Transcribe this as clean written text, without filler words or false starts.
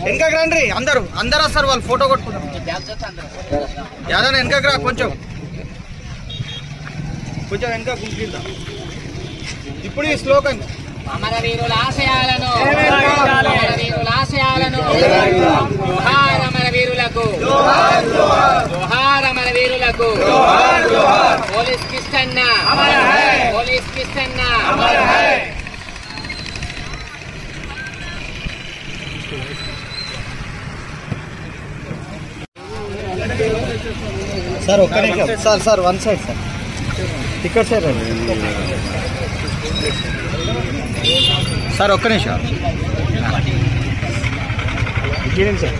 వెనకకి రండి అందరూ వస్తారు వాళ్ళు ఫోటో కొట్టుకుంటాం యాదవ్ వెనకకి రా కొంచెం వెనక గుంపుకుందాం ఇప్పుడు ఈ స్లోగన్ అమరవీరుల ఆశయాలను జోహార్ అమరవీరులకు జోహార్ అమరవీరులకు పోలీస్ కిష్టన్న సార్ ఒక్క నిమిషం సార్ వన్ సైడ్ సార్ ఇక్కడ సార్ ఒక్క నిమిషం ఒక్క నిమిషం